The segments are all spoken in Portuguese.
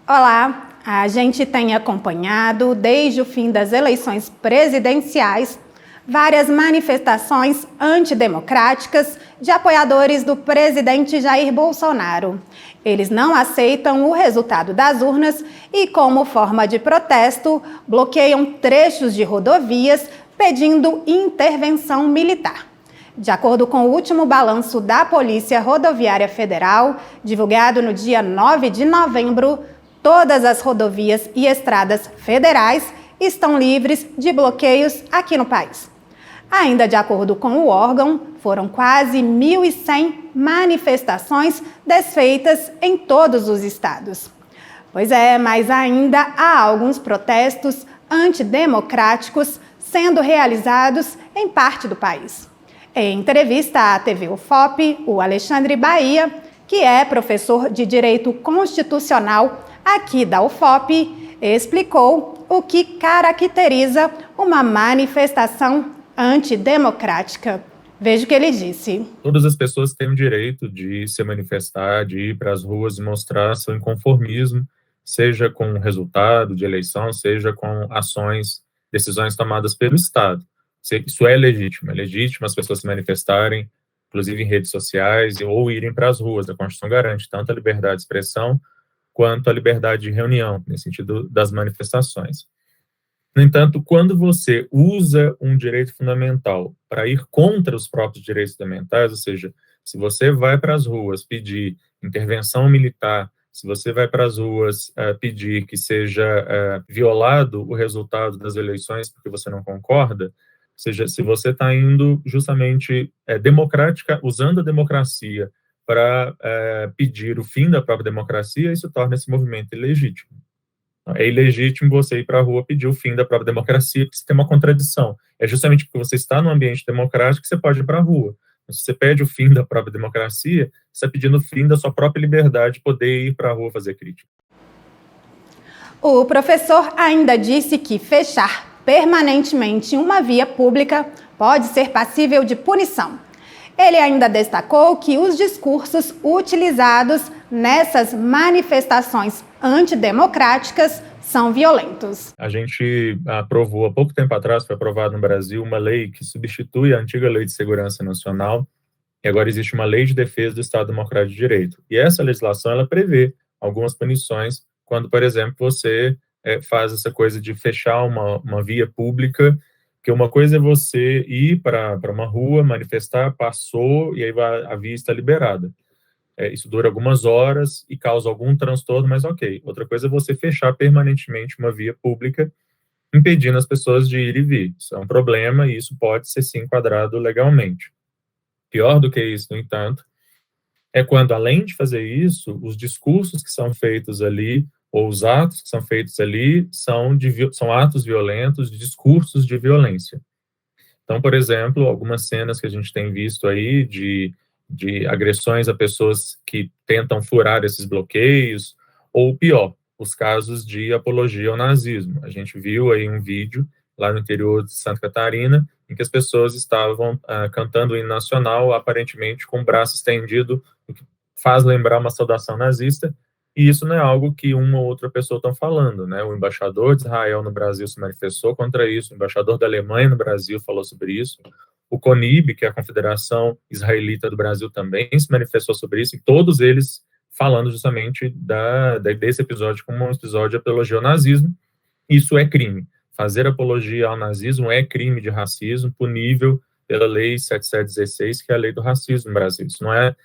Olá, a gente tem acompanhado desde o fim das eleições presidenciais várias manifestações antidemocráticas de apoiadores do presidente Jair Bolsonaro. Eles não aceitam o resultado das urnas e, como forma de protesto, bloqueiam trechos de rodovias pedindo intervenção militar. De acordo com o último balanço da Polícia Rodoviária Federal, divulgado no dia 9 de novembro, todas as rodovias e estradas federais estão livres de bloqueios aqui no país. Ainda de acordo com o órgão, foram quase 1.100 manifestações desfeitas em todos os estados. Pois é, mas ainda há alguns protestos antidemocráticos sendo realizados em parte do país. Em entrevista à TV UFOP, o Alexandre Bahia, que é professor de Direito Constitucional aqui da UFOP, explicou o que caracteriza uma manifestação antidemocrática. Veja o que ele disse. Todas as pessoas têm o direito de se manifestar, de ir para as ruas e mostrar seu inconformismo, seja com o resultado de eleição, seja com ações, decisões tomadas pelo Estado. Isso é legítimo as pessoas se manifestarem, inclusive em redes sociais, ou irem para as ruas. A Constituição garante tanto a liberdade de expressão quanto a liberdade de reunião, nesse sentido das manifestações. No entanto, quando você usa um direito fundamental para ir contra os próprios direitos fundamentais, ou seja, se você vai para as ruas pedir intervenção militar, se você vai para as ruas pedir que seja violado o resultado das eleições porque você não concorda, ou seja, se você está indo justamente usando a democracia para pedir o fim da própria democracia, isso torna esse movimento ilegítimo. É ilegítimo você ir para a rua pedir o fim da própria democracia, porque você tem uma contradição. É justamente porque você está num ambiente democrático que você pode ir para a rua. Mas se você pede o fim da própria democracia, você está pedindo o fim da sua própria liberdade de poder ir para a rua fazer crítica. O professor ainda disse que fechar permanentemente uma via pública pode ser passível de punição. Ele ainda destacou que os discursos utilizados nessas manifestações antidemocráticas são violentos. A gente aprovou, há pouco tempo atrás, foi aprovado no Brasil uma lei que substitui a antiga Lei de Segurança Nacional, e agora existe uma Lei de Defesa do Estado Democrático de Direito. E essa legislação, ela prevê algumas punições quando, por exemplo, você faz essa coisa de fechar uma via pública, que uma coisa é você ir para uma rua, manifestar, passou, e aí a via está liberada. Isso dura algumas horas e causa algum transtorno, mas ok. Outra coisa é você fechar permanentemente uma via pública, impedindo as pessoas de ir e vir. Isso é um problema e isso pode ser sim enquadrado legalmente. Pior do que isso, no entanto, é quando, além de fazer isso, os discursos que são feitos ali, ou os atos que são feitos ali, são atos violentos, discursos de violência. Então, por exemplo, algumas cenas que a gente tem visto aí de agressões a pessoas que tentam furar esses bloqueios, ou pior, os casos de apologia ao nazismo. A gente viu aí um vídeo lá no interior de Santa Catarina, em que as pessoas estavam cantando o hino nacional, aparentemente com o braço estendido, o que faz lembrar uma saudação nazista, e isso não é algo que uma ou outra pessoa estão falando, né? O embaixador de Israel no Brasil se manifestou contra isso, o embaixador da Alemanha no Brasil falou sobre isso, o CONIB, que é a Confederação Israelita do Brasil, também se manifestou sobre isso, e todos eles falando justamente desse episódio como um episódio de apologia ao nazismo. Isso é crime. Fazer apologia ao nazismo é crime de racismo, punível pela Lei 7716, que é a lei do racismo no Brasil. Isso não é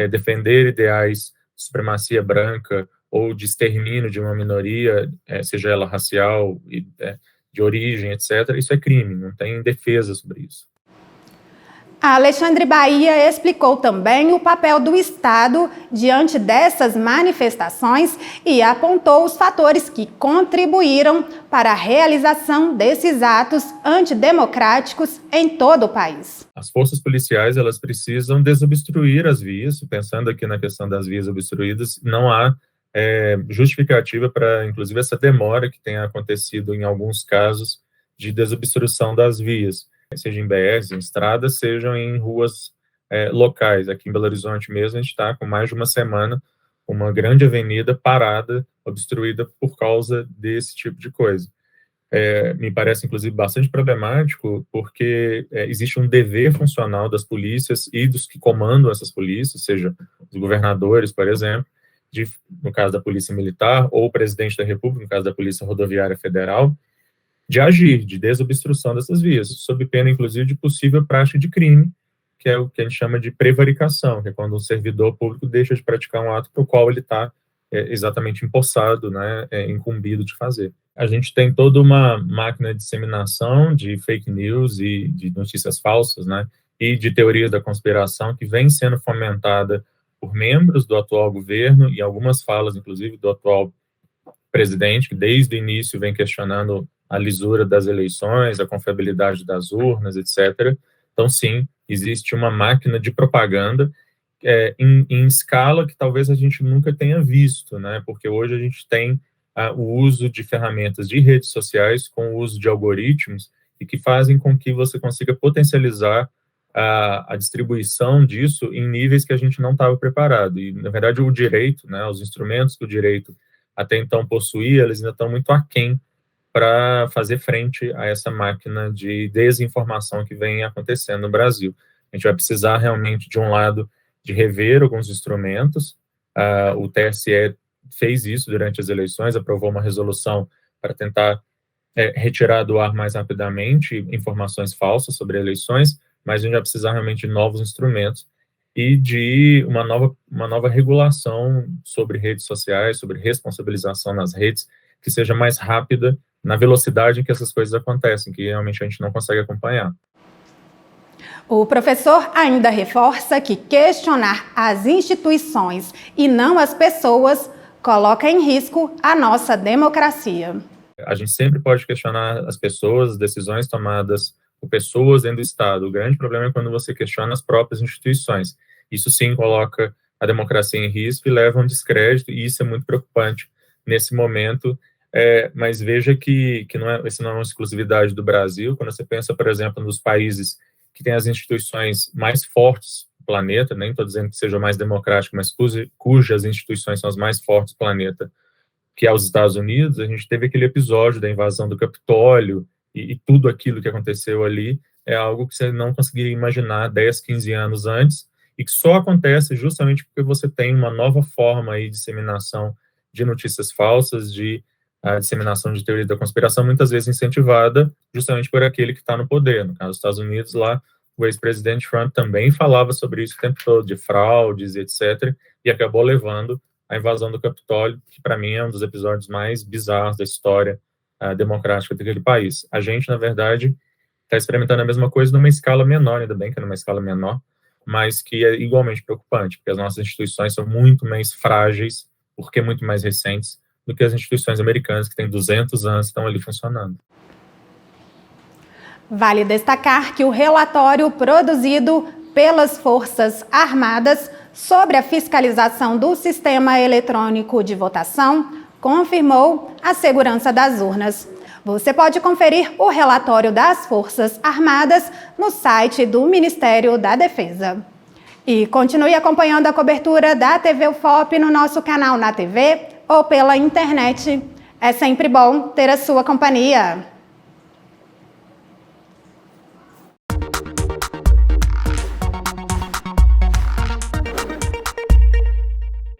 defender ideais de supremacia branca ou de extermínio de uma minoria, seja ela racial, de origem, etc. Isso é crime, não tem defesa sobre isso. Alexandre Bahia explicou também o papel do Estado diante dessas manifestações e apontou os fatores que contribuíram para a realização desses atos antidemocráticos em todo o país. As forças policiais, elas precisam desobstruir as vias. Pensando aqui na questão das vias obstruídas, não há justificativa para, inclusive, essa demora que tem acontecido em alguns casos de desobstrução das vias, seja em BRs, em estradas, sejam em ruas locais. Aqui em Belo Horizonte mesmo, a gente está com mais de uma semana uma grande avenida parada obstruída por causa desse tipo de coisa. Me parece, inclusive, bastante problemático, porque existe um dever funcional das polícias e dos que comandam essas polícias, seja os governadores, por exemplo, no caso da Polícia Militar, ou o presidente da República, no caso da Polícia Rodoviária Federal, de agir, de desobstrução dessas vias, sob pena, inclusive, de possível prática de crime, que é o que a gente chama de prevaricação, que é quando um servidor público deixa de praticar um ato para o qual ele está exatamente empossado, né, incumbido de fazer. A gente tem toda uma máquina de disseminação de fake news e de notícias falsas, né, e de teorias da conspiração que vem sendo fomentada por membros do atual governo e algumas falas, inclusive, do atual presidente, que desde o início vem questionando a lisura das eleições, a confiabilidade das urnas, etc. Então, sim, existe uma máquina de propaganda em escala que talvez a gente nunca tenha visto, né? Porque hoje a gente tem o uso de ferramentas de redes sociais com o uso de algoritmos e que fazem com que você consiga potencializar a distribuição disso em níveis que a gente não estava preparado. E, na verdade, o direito, né, os instrumentos que o direito até então possuía, eles ainda estão muito aquém para fazer frente a essa máquina de desinformação que vem acontecendo no Brasil. A gente vai precisar realmente, de um lado, de rever alguns instrumentos. O TSE fez isso durante as eleições, aprovou uma resolução para tentar retirar do ar mais rapidamente informações falsas sobre eleições, mas a gente vai precisar realmente de novos instrumentos e de uma nova regulação sobre redes sociais, sobre responsabilização nas redes, que seja mais rápida na velocidade em que essas coisas acontecem, que realmente a gente não consegue acompanhar. O professor ainda reforça que questionar as instituições e não as pessoas coloca em risco a nossa democracia. A gente sempre pode questionar as pessoas, as decisões tomadas por pessoas dentro do Estado. O grande problema é quando você questiona as próprias instituições. Isso sim coloca a democracia em risco e leva a um descrédito, e isso é muito preocupante nesse momento. Mas veja que essa não é uma exclusividade do Brasil. Quando você pensa, por exemplo, nos países que têm as instituições mais fortes do planeta, nem estou dizendo que seja mais democrático, mas cujas instituições são as mais fortes do planeta, que é os Estados Unidos, a gente teve aquele episódio da invasão do Capitólio e tudo aquilo que aconteceu ali é algo que você não conseguiria imaginar 10, 15 anos antes e que só acontece justamente porque você tem uma nova forma aí de disseminação de notícias falsas, de disseminação de teoria da conspiração, muitas vezes incentivada justamente por aquele que está no poder. No caso dos Estados Unidos, lá, o ex-presidente Trump também falava sobre isso o tempo todo, de fraudes, etc., e acabou levando a invasão do Capitólio, que para mim é um dos episódios mais bizarros da história democrática daquele país. A gente, na verdade, está experimentando a mesma coisa numa escala menor, ainda bem que é numa escala menor, mas que é igualmente preocupante, porque as nossas instituições são muito mais frágeis, porque muito mais recentes, do que as instituições americanas, que têm 200 anos e estão ali funcionando. Vale destacar que o relatório produzido pelas Forças Armadas sobre a fiscalização do sistema eletrônico de votação confirmou a segurança das urnas. Você pode conferir o relatório das Forças Armadas no site do Ministério da Defesa. E continue acompanhando a cobertura da TV UFOP no nosso canal na TV ou pela internet. É sempre bom ter a sua companhia.